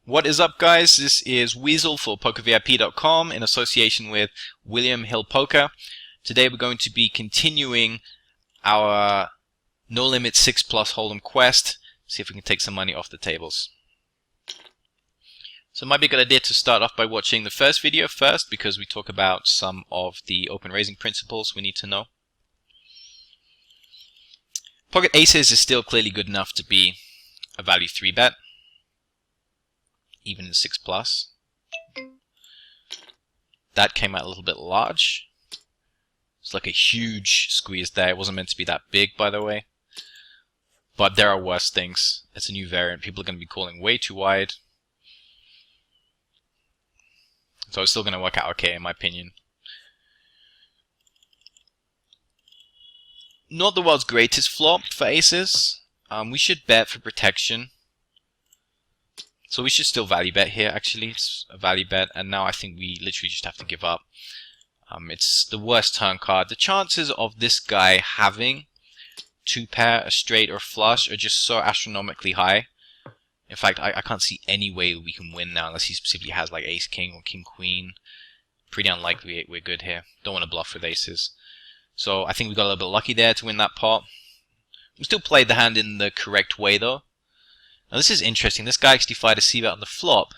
What is up, guys? This is Weasel for PokerVIP.com in association with William Hill Poker. Today we're going to be continuing our No Limit 6+ Hold'em quest. See if we can take some money off the tables. So it might be a good idea to start off by watching the first video first, because we talk about some of the open raising principles we need to know. Pocket aces is still clearly good enough to be a value 3-bet. Even in 6+. That came out a little bit large. It's like a huge squeeze there. It wasn't meant to be that big, by the way. But there are worse things. It's a new variant. People are going to be calling way too wide. So it's still going to work out okay, in my opinion. Not the world's greatest flop for aces. We should bet for protection. So we should still value bet here, actually. It's a value bet, and now I think we literally just have to give up. It's the worst turn card. The chances of this guy having two pair, a straight or flush, are just so astronomically high. In fact, I can't see any way we can win now unless he specifically has like ace king or king queen. Pretty unlikely we're good here. Don't want to bluff with aces. So I think we got a little bit lucky there to win that pot. We still played the hand in the correct way though. Now this is interesting. This guy actually fired a c-bet on the flop.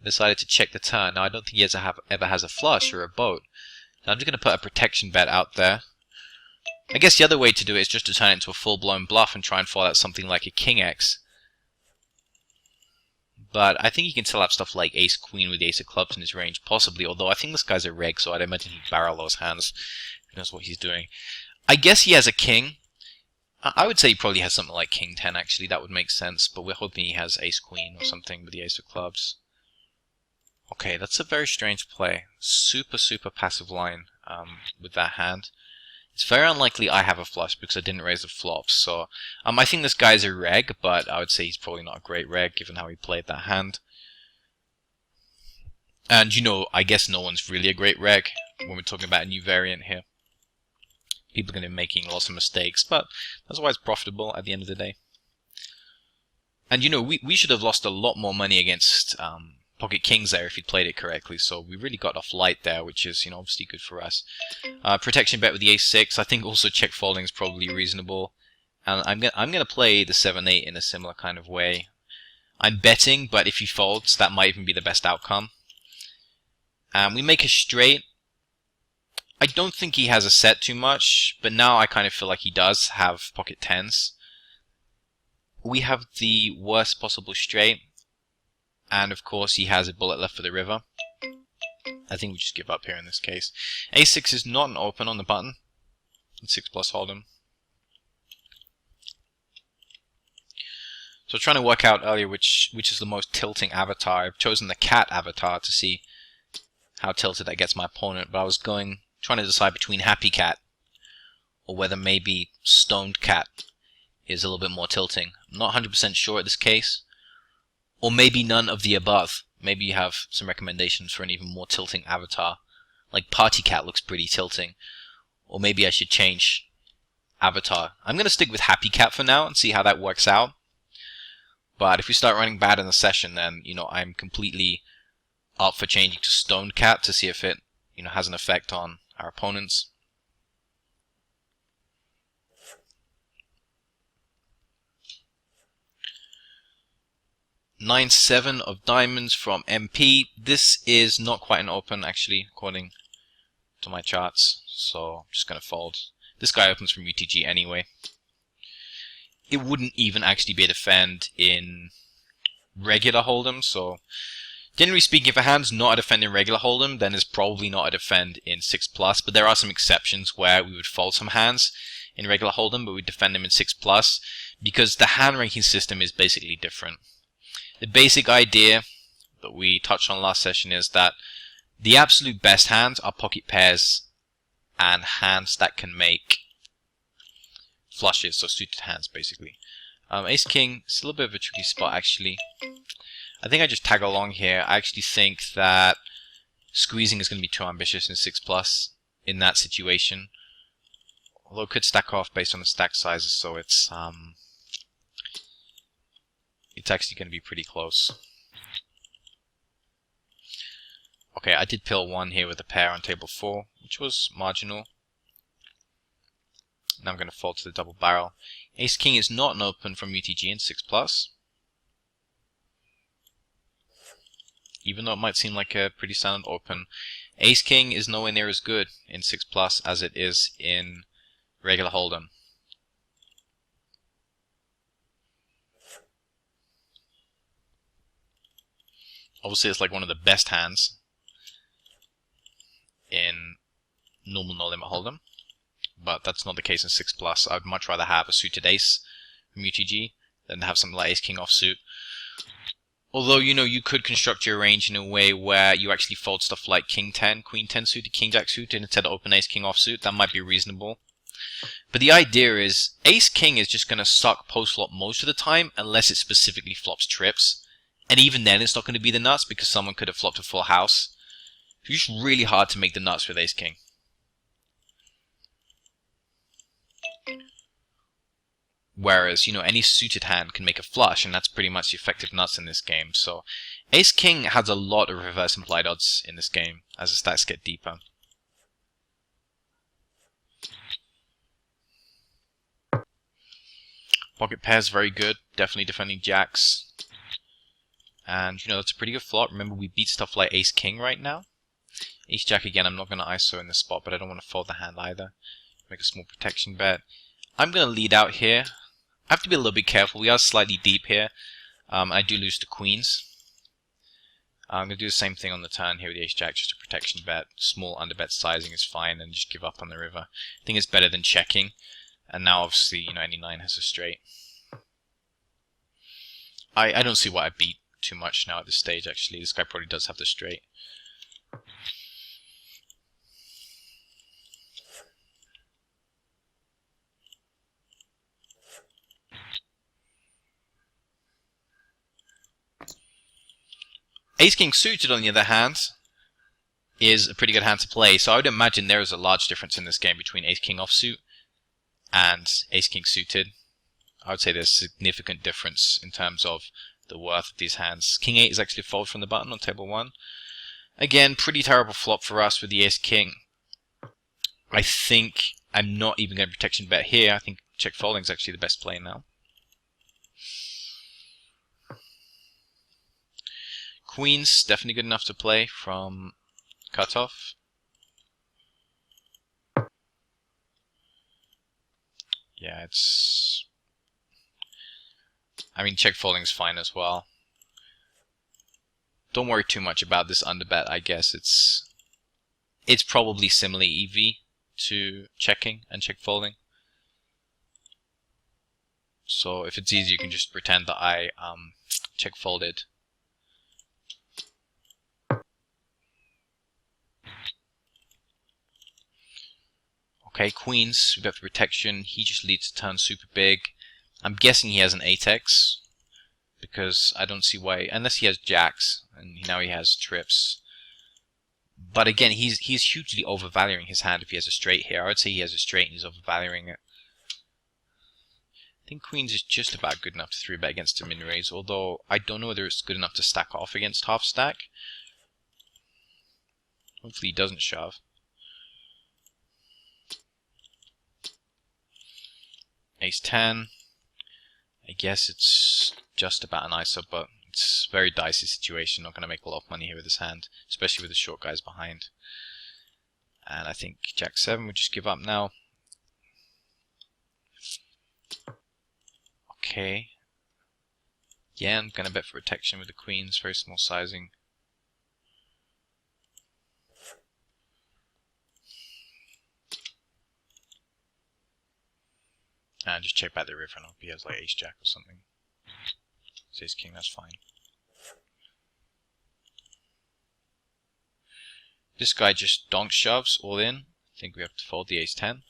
Decided to check the turn. Now I don't think he ever has a flush or a boat. So I'm just going to put a protection bet out there. I guess the other way to do it is just to turn it into a full-blown bluff and try and fall out something like a king X. But I think he can still have stuff like ace queen with the ace of clubs in his range, possibly. Although I think this guy's a reg, so I'd imagine he'd barrel those hands. He knows what he's doing. I guess he has a king. I would say he probably has something like king 10 actually, that would make sense, but we're hoping he has ace queen or something with the ace of clubs. Okay, that's a very strange play. Super passive line with that hand. It's very unlikely I have a flush because I didn't raise the flops, so I think this guy's a reg, but I would say he's probably not a great reg given how he played that hand. And you know, I guess no one's really a great reg when we're talking about a new variant here. People are going to be making lots of mistakes, but that's why it's profitable at the end of the day. And you know, we should have lost a lot more money against pocket kings there if he'd played it correctly, so we really got off light there, which is, you know, obviously good for us. Protection bet with the ace-6. I think also check folding is probably reasonable. And I'm gonna play the 7-8 in a similar kind of way. I'm betting, but if he folds, that might even be the best outcome. We make a straight. I don't think he has a set too much, but now I kind of feel like he does have pocket 10s. We have the worst possible straight, and of course he has a bullet left for the river. I think we just give up here in this case. A6 is not an open on the button. It's 6+ hold'em. So trying to work out earlier which is the most tilting avatar. I've chosen the cat avatar to see how tilted that gets my opponent, but I was trying to decide between Happy Cat or whether maybe Stoned Cat is a little bit more tilting. I'm not 100% sure at this case. Or maybe none of the above. Maybe you have some recommendations for an even more tilting avatar. Like Party Cat looks pretty tilting. Or maybe I should change avatar. I'm going to stick with Happy Cat for now and see how that works out. But if we start running bad in the session, then, you know, I'm completely up for changing to Stoned Cat to see if it, you know, has an effect on our opponents. Nine-7 of diamonds from MP. This is not quite an open, actually, according to my charts. So I'm just going to fold. This guy opens from UTG anyway. It wouldn't even actually be a defend in regular hold'em, so generally speaking, if a hand's not a defend in regular hold'em, then it's probably not a defend in 6+, but there are some exceptions where we would fold some hands in regular hold'em, but we defend them in 6+, because the hand ranking system is basically different. The basic idea that we touched on last session is that the absolute best hands are pocket pairs and hands that can make flushes, so suited hands basically. Ace King is a little bit of a tricky spot actually. I think I just tag along here. I actually think that squeezing is going to be too ambitious in 6+ in that situation. Although it could stack off based on the stack sizes, so it's actually going to be pretty close. Okay, I did pill 1 here with a pair on table 4, which was marginal. Now I'm going to fold to the double barrel. Ace King is not an open from UTG in 6+. Even though it might seem like a pretty standard open, Ace King is nowhere near as good in 6+ as it is in regular Hold'em. Obviously, it's like one of the best hands in normal no limit Hold'em, but that's not the case in 6+. I'd much rather have a suited ace from UTG than to have something like Ace King offsuit. Although, you know, you could construct your range in a way where you actually fold stuff like King 10, Queen 10 suited, King Jack suited instead of open Ace King offsuit. That might be reasonable. But the idea is Ace King is just going to suck post flop most of the time unless it specifically flops trips. And even then it's not going to be the nuts because someone could have flopped a full house. It's just really hard to make the nuts with Ace King. Whereas, you know, any suited hand can make a flush, and that's pretty much the effective nuts in this game. So Ace King has a lot of reverse implied odds in this game as the stats get deeper. Pocket pairs very good, definitely defending jacks. And, you know, that's a pretty good flop. Remember, we beat stuff like Ace King right now. Ace Jack again, I'm not going to ISO in this spot, but I don't want to fold the hand either. Make a small protection bet. I'm going to lead out here. I have to be a little bit careful. We are slightly deep here. I do lose to queens. I'm going to do the same thing on the turn here with the Ace Jack, just a protection bet. Small underbet sizing is fine, and just give up on the river. I think it's better than checking. And now, obviously, you know, any 9 has a straight. I don't see why I beat too much now at this stage, actually. This guy probably does have the straight. Ace King suited, on the other hand, is a pretty good hand to play. So I would imagine there is a large difference in this game between Ace King offsuit and Ace King suited. I would say there's a significant difference in terms of the worth of these hands. King 8 is actually a fold from the button on table 1. Again, pretty terrible flop for us with the Ace King. I think I'm not even going to protection bet here. I think check folding is actually the best play now. Queens, definitely good enough to play from cutoff. Yeah, it's... I mean, check folding is fine as well. Don't worry too much about this underbet, I guess. It's probably similar EV to checking and check folding. So if it's easy, you can just pretend that I check folded. Okay, queens, we've got the protection. He just leads the turn super big. I'm guessing he has an 8x, because I don't see why, unless he has jacks, and now he has trips. But again, he's hugely overvaluing his hand if he has a straight here. I would say he has a straight and he's overvaluing it. I think queens is just about good enough to 3-bet against a min-raise, although I don't know whether it's good enough to stack off against half stack. Hopefully he doesn't shove. Ace 10. I guess it's just about an ISO, but it's a very dicey situation. Not going to make a lot of money here with this hand, especially with the short guys behind. And I think Jack 7 would just give up now. Okay. Yeah, I'm going to bet for protection with the queens. Very small sizing. And just check back the river and hope he has like Ace Jack or something. It's Ace King, that's fine. This guy just donk shoves all in. I think we have to fold the Ace 10.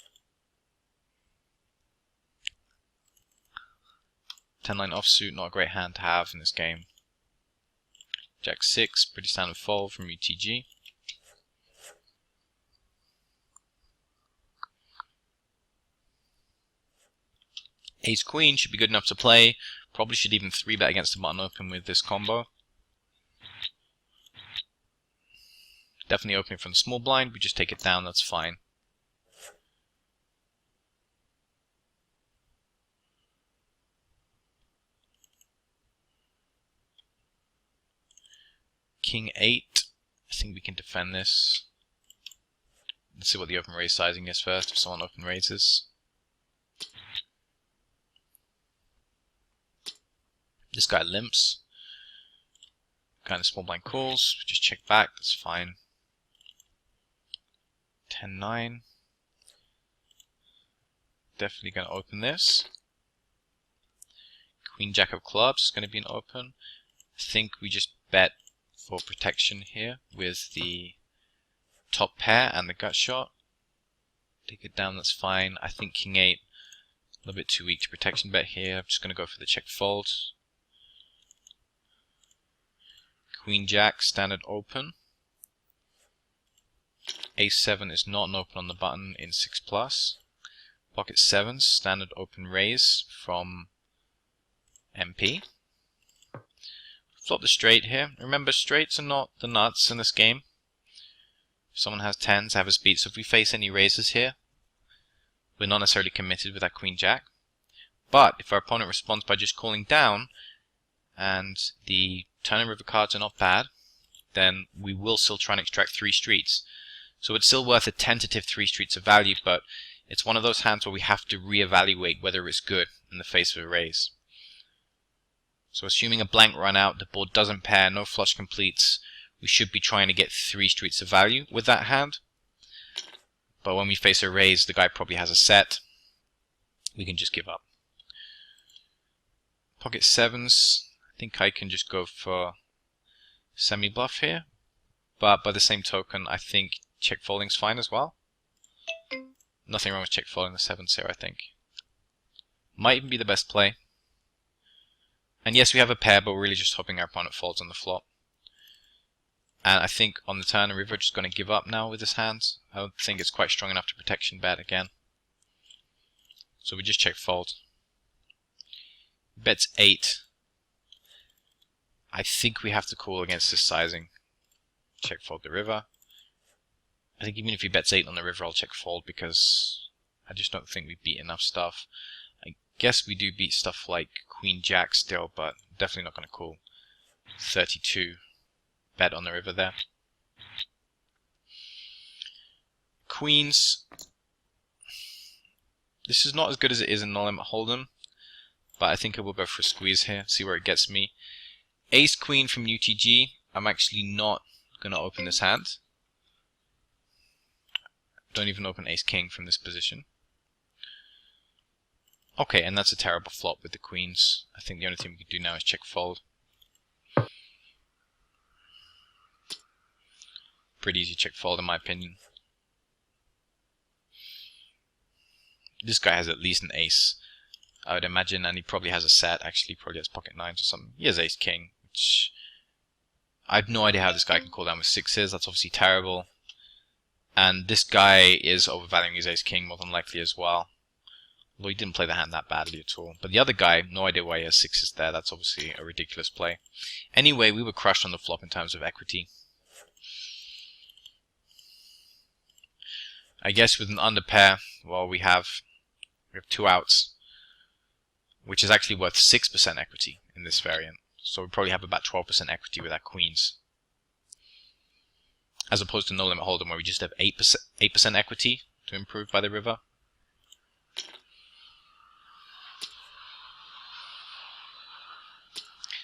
10-9 offsuit, not a great hand to have in this game. Jack 6, pretty standard fold from UTG. Ace Queen should be good enough to play. Probably should even 3-bet against the button open with this combo. Definitely opening from the small blind. We just take it down. That's fine. King 8. I think we can defend this. Let's see what the open raise sizing is first, if someone open raises. This guy limps. Kind of small blind calls. Just check back, that's fine. 10-9. Definitely going to open this. Queen Jack of clubs is going to be an open. I think we just bet for protection here with the top pair and the gut shot. Take it down, that's fine. I think King 8 a little bit too weak to protection bet here. I'm just going to go for the check fold. Queen Jack, standard open. Ace 7 is not an open on the button in 6+. Pocket 7, standard open raise from MP. Flop the straight here. Remember, straights are not the nuts in this game. If someone has 10s, have us beat. So if we face any raises here, we're not necessarily committed with that Queen Jack. But if our opponent responds by just calling down, and the turn and river cards are not bad, then we will still try and extract 3 streets. So it's still worth a tentative 3 streets of value, but it's one of those hands where we have to reevaluate whether it's good in the face of a raise. So assuming a blank run out, the board doesn't pair, no flush completes, we should be trying to get 3 streets of value with that hand. But when we face a raise, the guy probably has a set. We can just give up. Pocket 7s, I think I can just go for semi-bluff here. But by the same token, I think check folding's fine as well. Nothing wrong with check folding the 7s here, I think. Might even be the best play. And yes, we have a pair, but we're really just hoping our opponent folds on the flop. And I think on the turn, we're just going to give up now with this hand. I don't think it's quite strong enough to protection bet again. So we just check fold. Bets 8. I think we have to call against this sizing. Check fold the river. I think even if he bets 8 on the river, I'll check fold because I just don't think we beat enough stuff. I guess we do beat stuff like Queen Jack still, but definitely not going to call 32 bet on the river there. Queens. This is not as good as it is in No Limit Hold'em, but I think I will go for a squeeze here, see where it gets me. Ace Queen from UTG. I'm actually not going to open this hand. Don't even open Ace King from this position. Okay, and that's a terrible flop with the queens. I think the only thing we can do now is check fold. Pretty easy check fold in my opinion. This guy has at least an ace, I would imagine, and he probably has a set. Actually, probably has pocket 9s or something. He has Ace King, which I have no idea how this guy can call down with 6s. That's obviously terrible. And this guy is overvaluing his Ace King more than likely as well. Although he didn't play the hand that badly at all. But the other guy, no idea why he has 6s there. That's obviously a ridiculous play. Anyway, we were crushed on the flop in terms of equity. I guess with an underpair, well, we have 2 outs, which is actually worth 6% equity in this variant. So we probably have about 12% equity with our queens. As opposed to No Limit Hold'em, where we just have 8% equity to improve by the river.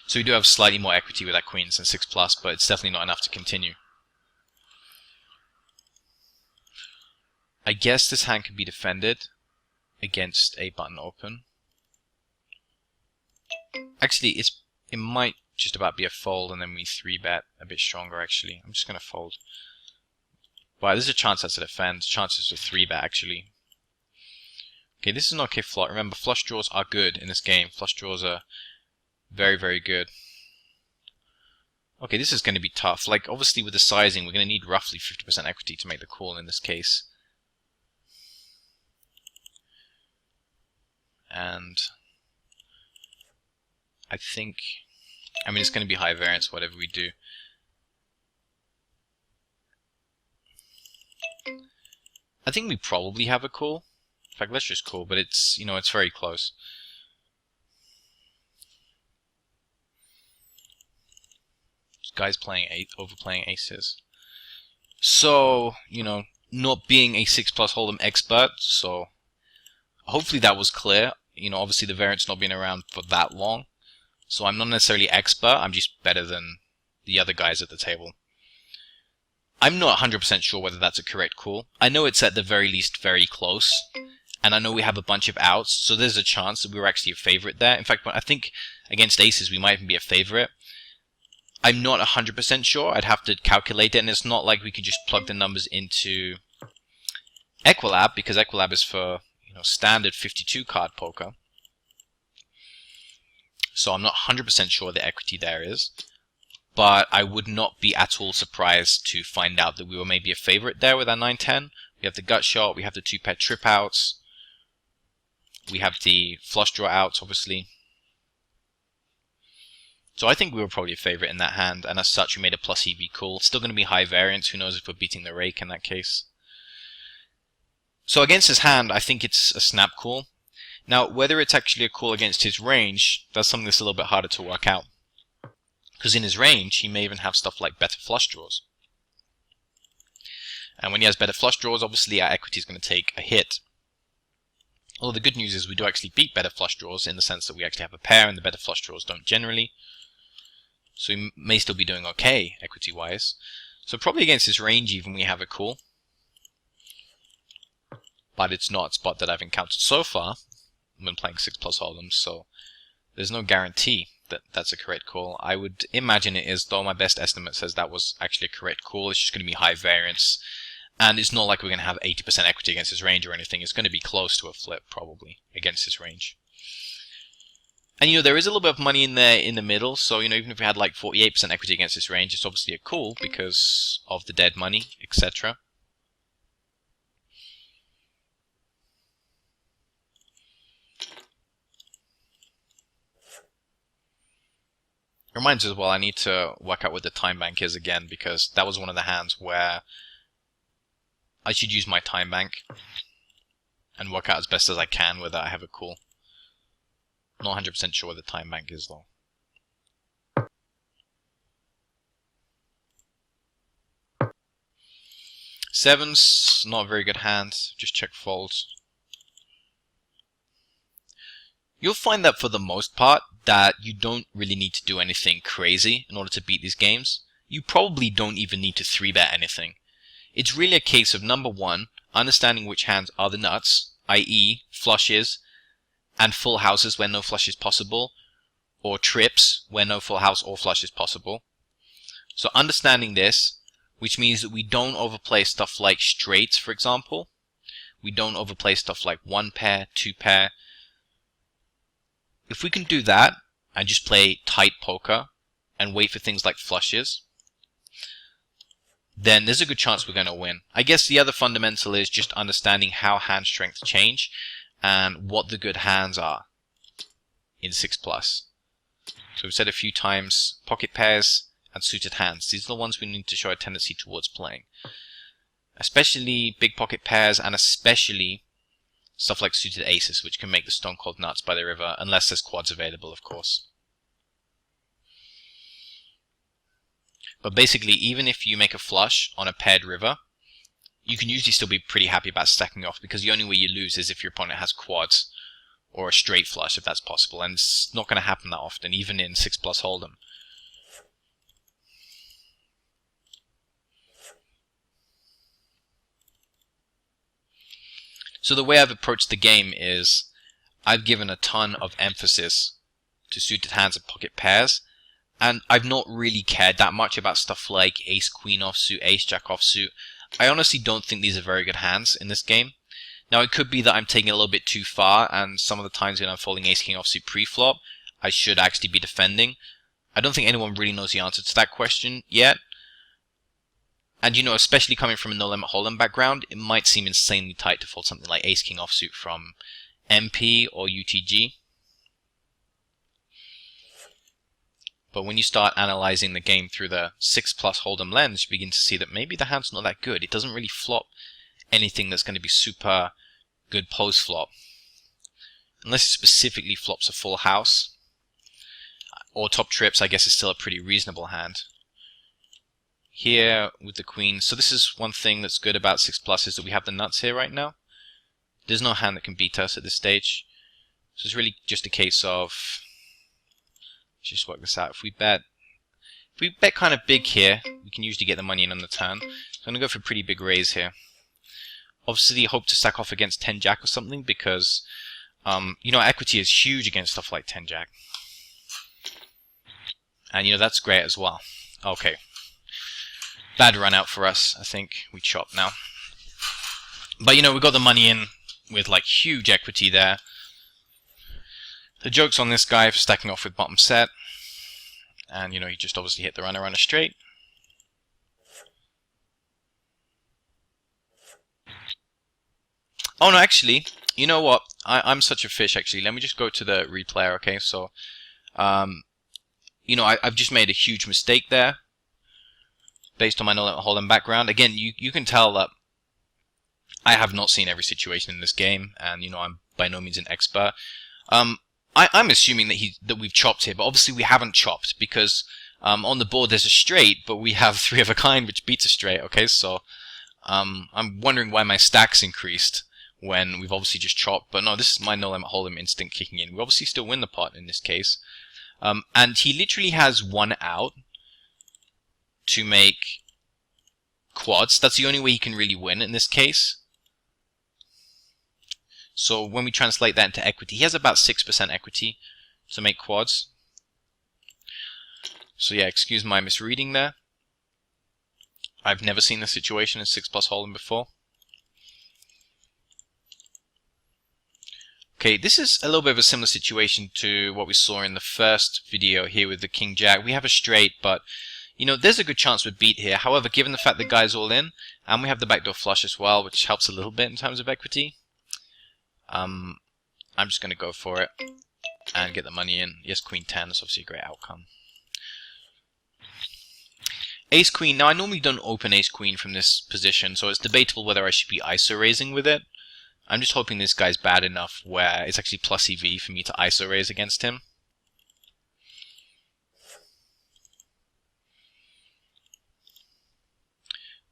So we do have slightly more equity with our queens than 6+, but it's definitely not enough to continue. I guess this hand can be defended against a button open. Actually, it might just about be a fold, and then we 3-bet a bit stronger, actually. I'm just going to fold. But there's a chance that's a defend. Chances to 3-bet, actually. Okay, this is an okay flop. Remember, flush draws are good in this game. Flush draws are very, very good. Okay, this is going to be tough. Like, obviously with the sizing, we're going to need roughly 50% equity to make the call in this case. And I think, I mean, it's going to be high variance whatever we do. I think we probably have a call. In fact, let's just call, but it's, you know, it's very close. This guy's playing overplaying aces. So, you know, not being a 6+ hold'em expert, so hopefully that was clear. You know, obviously the variance not been around for that long, so I'm not necessarily expert, I'm just better than the other guys at the table. I'm not 100% sure whether that's a correct call. I know it's at the very least very close, and I know we have a bunch of outs, so there's a chance that we were actually a favorite there. In fact, I think against aces we might even be a favorite. I'm not 100% sure. I'd have to calculate it, and it's not like we can just plug the numbers into Equilab, because Equilab is for, you know, standard 52 card poker. So I'm not 100% sure the equity there is, but I would not be at all surprised to find out that we were maybe a favorite there with our 9-10. We have the gut shot, we have the 2-pair trip outs, we have the flush draw outs, obviously. So I think we were probably a favorite in that hand, and as such we made a plus EV call. It's still going to be high variance, who knows if we're beating the rake in that case. So against his hand, I think it's a snap call. Now, whether it's actually a call against his range, that's something that's a little bit harder to work out. Because in his range, he may even have stuff like better flush draws. And when he has better flush draws, obviously our equity is going to take a hit. Although the good news is we do actually beat better flush draws in the sense that we actually have a pair and the better flush draws don't generally. So we may still be doing okay equity-wise. So probably against his range even we have a call. But it's not a spot that I've encountered so far when playing 6+ hold'ems, so there's no guarantee that that's a correct call. I would imagine it is, though my best estimate says that was actually a correct call. It's just going to be high variance, and it's not like we're going to have 80% equity against his range or anything. It's going to be close to a flip, probably, against his range. And, you know, there is a little bit of money in there in the middle, so, you know, even if we had like 48% equity against his range, it's obviously a call because of the dead money, etc. It reminds us as well, I need to work out what the time bank is again, because that was one of the hands where I should use my time bank and work out as best as I can whether I have a call. Not 100% sure what the time bank is though. Sevens, not a very good hand, just check folds. You'll find that for the most part that you don't really need to do anything crazy in order to beat these games. You probably don't even need to 3-bet anything. It's really a case of, number one, understanding which hands are the nuts, i.e. flushes and full houses where no flush is possible, or trips where no full house or flush is possible. So understanding this, which means that we don't overplay stuff like straights, for example. We don't overplay stuff like 1-pair, 2-pair. If we can do that and just play tight poker and wait for things like flushes, then there's a good chance we're going to win. I guess the other fundamental is just understanding how hand strength change and what the good hands are in 6+. So we've said a few times, pocket pairs and suited hands. These are the ones we need to show a tendency towards playing. Especially big pocket pairs, and especially stuff like suited aces, which can make the stone cold nuts by the river, unless there's quads available, of course. But basically, even if you make a flush on a paired river, you can usually still be pretty happy about stacking off, because the only way you lose is if your opponent has quads or a straight flush, if that's possible, and it's not going to happen that often, even in 6+ hold'em. So the way I've approached the game is I've given a ton of emphasis to suited hands and pocket pairs, and I've not really cared that much about stuff like ace-queen offsuit, ace-jack offsuit. I honestly don't think these are very good hands in this game. Now, it could be that I'm taking it a little bit too far, and some of the times when I'm folding ace-king offsuit pre-flop, I should actually be defending. I don't think anyone really knows the answer to that question yet. And, you know, especially coming from a no-limit hold'em background, it might seem insanely tight to fold something like ace-king offsuit from MP or UTG. But when you start analyzing the game through the 6+ hold'em lens, you begin to see that maybe the hand's not that good. It doesn't really flop anything that's going to be super good post flop. Unless it specifically flops a full house or top trips, I guess it's still a pretty reasonable hand. Here with the queen, so this is one thing that's good about 6+ is that we have the nuts here right now. There's no hand that can beat us at this stage. So it's really just a case of, let's just work this out. If we bet kind of big here, we can usually get the money in on the turn. So I'm going to go for a pretty big raise here. Obviously, hope to stack off against 10-jack or something because, you know, equity is huge against stuff like 10-jack. And, you know, that's great as well. Okay. Bad run out for us, I think. We chop now. But, you know, we got the money in with, like, huge equity there. The joke's on this guy for stacking off with bottom set. And, you know, he just obviously hit the runner on a straight. Oh, no, actually, you know what? I'm such a fish, actually. Let me just go to the replayer, okay? So, you know, I've just made a huge mistake there. Based on my no-limit hold'em background. Again, you can tell that I have not seen every situation in this game. And, you know, I'm by no means an expert. I'm assuming that we've chopped here. But obviously we haven't chopped. Because on the board there's a straight. But we have 3 of a kind, which beats a straight. Okay, so I'm wondering why my stack's increased. When we've obviously just chopped. But no, this is my no-limit hold'em instinct kicking in. We obviously still win the pot in this case. And he literally has 1 out to make quads. That's the only way he can really win in this case. So when we translate that into equity, he has about 6% equity to make quads. So yeah, excuse my misreading there. I've never seen this situation in 6+ hold'em before. Okay, this is a little bit of a similar situation to what we saw in the first video here with the King Jack. We have a straight, but you know, there's a good chance we'd beat here. However, given the fact the guy's all in, and we have the backdoor flush as well, which helps a little bit in terms of equity, I'm just going to go for it and get the money in. Yes, Queen 10, that's obviously a great outcome. Ace Queen. Now, I normally don't open Ace Queen from this position, so it's debatable whether I should be ISO raising with it. I'm just hoping this guy's bad enough where it's actually plus EV for me to ISO raise against him.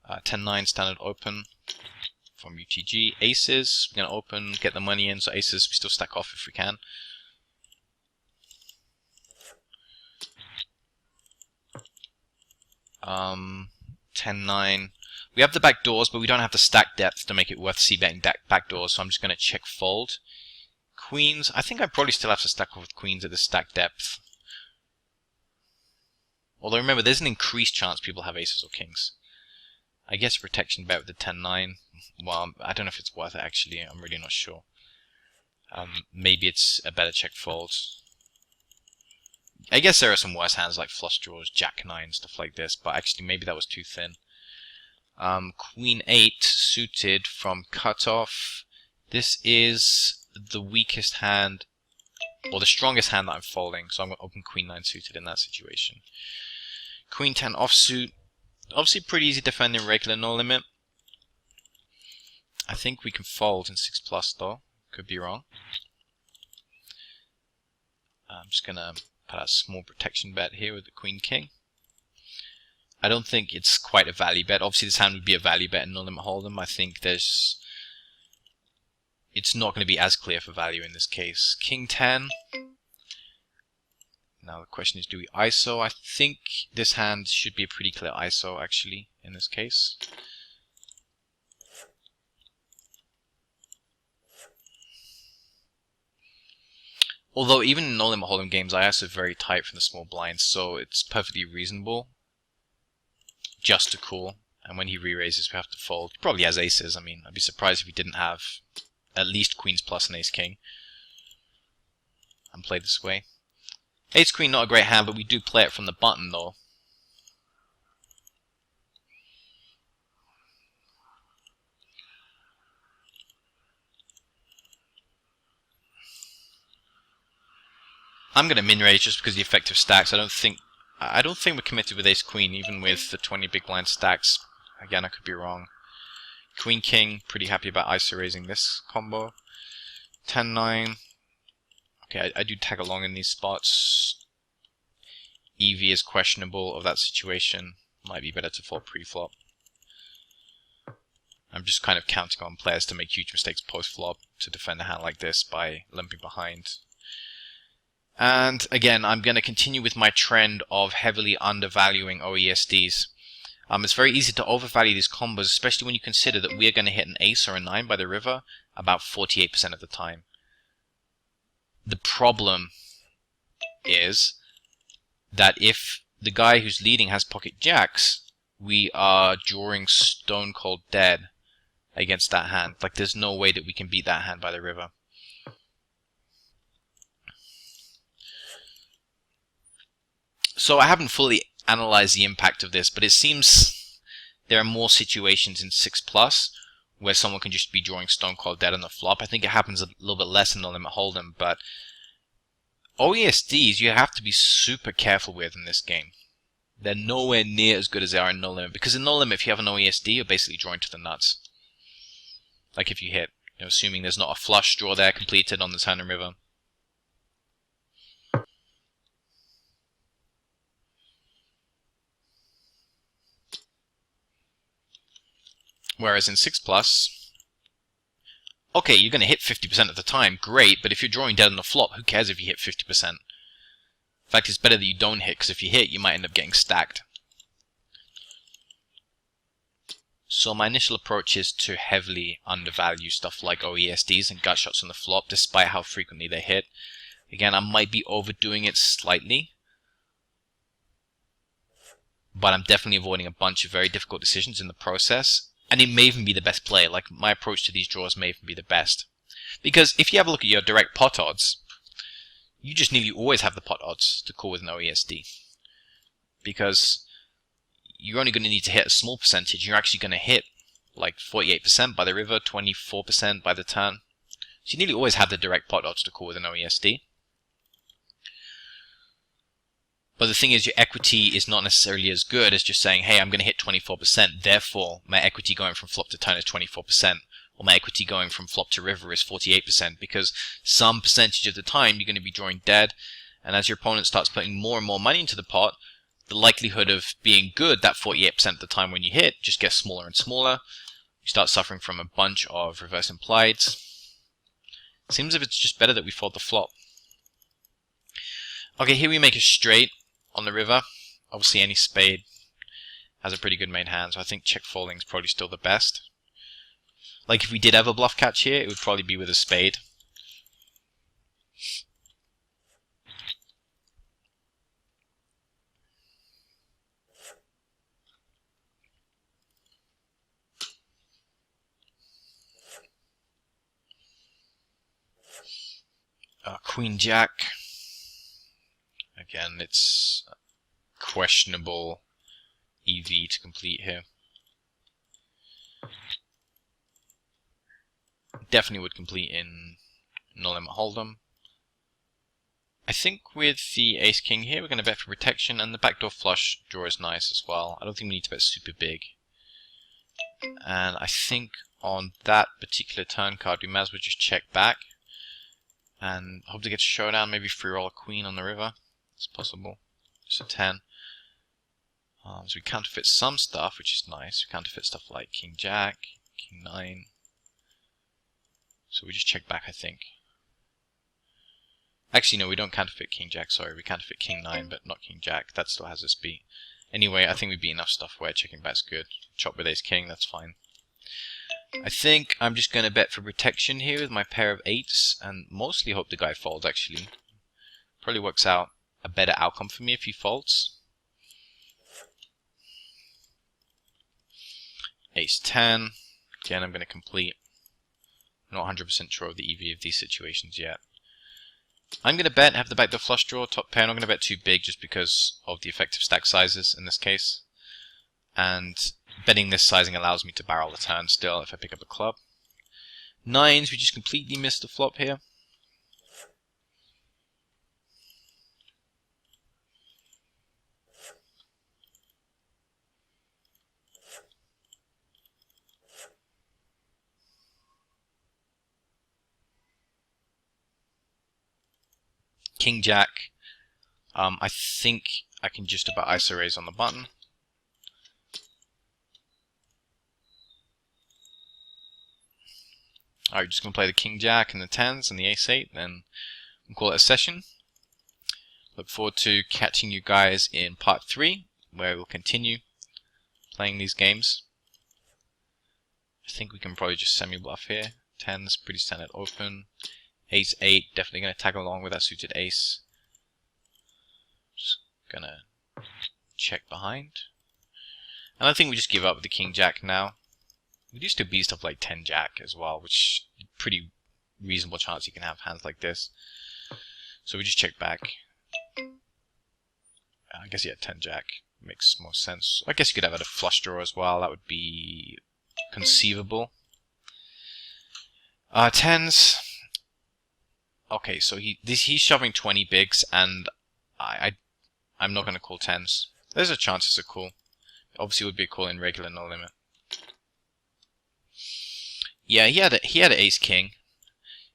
Uh, 10-9 standard open from UTG. Aces, we're going to open, get the money in, so aces we still stack off if we can. Um, 10-9. We have the back doors, but we don't have the stack depth to make it worth c-betting back doors, so I'm just going to check fold. Queens, I think I probably still have to stack off with queens at the stack depth. Although remember, there's an increased chance people have aces or kings. I guess protection bet with the 10-9. Well, I don't know if it's worth it actually. I'm really not sure. Maybe it's a better check fold. I guess there are some worse hands like flush draws, jack 9, stuff like this. But actually, maybe that was too thin. Queen 8 suited from cutoff. This is the weakest hand, or the strongest hand that I'm folding. So I'm going to open Queen 9 suited in that situation. Queen 10 offsuit. Obviously pretty easy defending regular no limit. I think we can fold in 6+ though. Could be wrong. I'm just gonna put a small protection bet here with the Queen King. I don't think it's quite a value bet. Obviously this hand would be a value bet in no limit hold'em. I think it's not going to be as clear for value in this case. King 10. Now the question is, do we ISO? I think this hand should be a pretty clear ISO actually in this case. Although even in no limit hold'em games I ISO very tight from the small blinds, so it's perfectly reasonable just to call. And when he re-raises we have to fold. He probably has aces. I mean, I'd be surprised if he didn't have at least queens plus an ace king and play this way. Ace Queen, not a great hand, but we do play it from the button though. I'm going to min raise just because of the effective stacks. I don't think we're committed with Ace Queen, even with the 20 big blind stacks. Again, I could be wrong. Queen King, pretty happy about ISO raising this combo. 10-9. Okay, I do tag along in these spots. EV is questionable of that situation. Might be better to fold pre-flop. I'm just kind of counting on players to make huge mistakes post-flop to defend a hand like this by limping behind. And again, I'm going to continue with my trend of heavily undervaluing OESDs. It's very easy to overvalue these combos, especially when you consider that we are going to hit an ace or a 9 by the river about 48% of the time. The problem is that if the guy who's leading has pocket jacks, we are drawing stone cold dead against that hand. Like, there's no way that we can beat that hand by the river. So I haven't fully analyzed the impact of this, but it seems there are more situations in 6+ where someone can just be drawing stone cold dead on the flop. I think it happens a little bit less in the limit hold'em, but OESDs you have to be super careful with in this game. They're nowhere near as good as they are in no limit, because in no limit, if you have an OESD, you're basically drawing to the nuts. Like if you hit, assuming there's not a flush draw there completed on the turn and river. Whereas in 6+, okay, you're going to hit 50% of the time, great, but if you're drawing dead on the flop, who cares if you hit 50%? In fact, it's better that you don't hit, because if you hit, you might end up getting stacked. So my initial approach is to heavily undervalue stuff like OESDs and gut shots on the flop, despite how frequently they hit. Again, I might be overdoing it slightly, but I'm definitely avoiding a bunch of very difficult decisions in the process. And it may even be the best play. Like, my approach to these draws may even be the best. Because if you have a look at your direct pot odds, you just nearly always have the pot odds to call with an OESD. Because you're only going to need to hit a small percentage. You're actually going to hit like 48% by the river, 24% by the turn. So you nearly always have the direct pot odds to call with an OESD. But the thing is, your equity is not necessarily as good as just saying, hey, I'm going to hit 24%, therefore my equity going from flop to turn is 24%, or my equity going from flop to river is 48%, because some percentage of the time you're going to be drawing dead, and as your opponent starts putting more and more money into the pot, the likelihood of being good that 48% of the time when you hit just gets smaller and smaller. You start suffering from a bunch of reverse implieds. It seems as if it's just better that we fold the flop. Okay, here we make a straight on the river. Obviously any spade has a pretty good main hand, so I think check folding is probably still the best. Like if we did have a bluff catch here, it would probably be with a spade. Queen Jack. Again, it's questionable EV to complete here. Definitely would complete in no limit hold'em. I think with the ace king here, we're going to bet for protection, and the backdoor flush draw is nice as well. I don't think we need to bet super big. And I think on that particular turn card, we might as well just check back and hope to get a showdown, maybe free roll a queen on the river. It's possible. Just a 10. So we counterfeit some stuff, which is nice. We counterfeit stuff like king jack, king 9. So we just check back, I think. Actually, no, we don't counterfeit king jack, sorry. We counterfeit king 9, but not king jack. That still has us beat. Anyway, I think we beat enough stuff where checking back's good. Chop with ace king, that's fine. I think I'm just going to bet for protection here with my pair of 8s, and mostly hope the guy folds, actually. Probably works out a better outcome for me if he folds. Ace 10. Again, I'm going to complete. I'm not 100% sure of the EV of these situations yet. I'm going to bet, have the backdoor flush draw, top pair. I'm not going to bet too big just because of the effective stack sizes in this case. And betting this sizing allows me to barrel the turn still if I pick up a club. 9s, we just completely missed the flop here. King Jack. I think I can just about ISO raise on the button. Alright, just gonna play the King Jack and the 10s and the Ace 8, then we'll call it a session. Look forward to catching you guys in part 3, where we'll continue playing these games. I think we can probably just semi-bluff here. 10's pretty standard open. Ace 8, definitely going to tag along with that suited ace. Just going to check behind. And I think we just give up with the King Jack now. We used to beat stuff like 10 Jack as well, which pretty reasonable chance you can have hands like this. So we just check back. I guess yeah, 10 Jack makes more sense. I guess you could have had a flush draw as well. That would be conceivable. 10s. Okay, so he's shoving 20 bigs, and I'm not going to call 10s. There's a chance it's a call. Obviously, it would be a call in regular no limit. Yeah, he had an ace king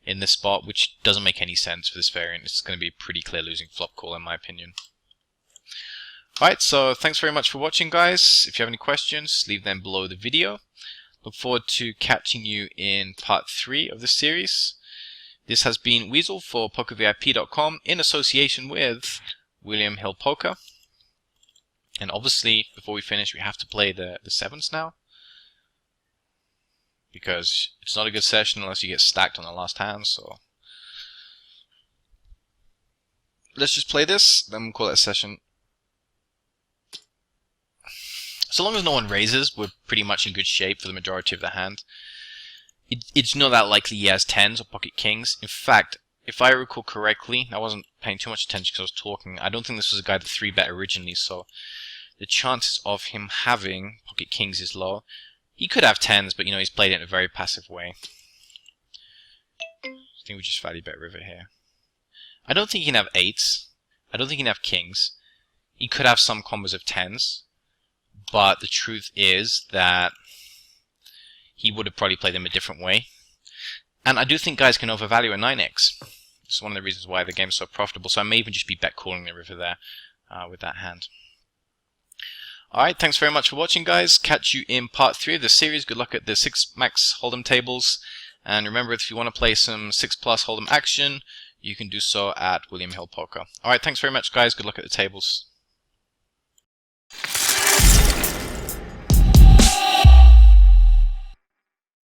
in this spot, which doesn't make any sense for this variant. It's going to be a pretty clear losing flop call in my opinion. Alright, so thanks very much for watching, guys. If you have any questions, leave them below the video. Look forward to catching you in part 3 of this series. This has been Weasel for PokerVIP.com in association with William Hill Poker. And obviously, before we finish, we have to play the 7s now, because it's not a good session unless you get stacked on the last hand. So let's just play this, then we'll call it a session. So long as no one raises, we're pretty much in good shape for the majority of the hand. It's not that likely he has 10s or pocket kings. In fact, if I recall correctly, I wasn't paying too much attention because I was talking. I don't think this was a guy that 3-bet originally, so the chances of him having pocket kings is low. He could have 10s, but you know, he's played it in a very passive way. I think we just value bet river here. I don't think he can have 8s. I don't think he can have kings. He could have some combos of 10s, but the truth is that he would have probably played them a different way. And I do think guys can overvalue a 9x. It's one of the reasons why the game's so profitable. So I may even just be bet calling the river there with that hand. Alright, thanks very much for watching, guys. Catch you in part 3 of the series. Good luck at the 6 max hold'em tables. And remember, if you want to play some 6+ hold'em action, you can do so at William Hill Poker. Alright, thanks very much, guys. Good luck at the tables.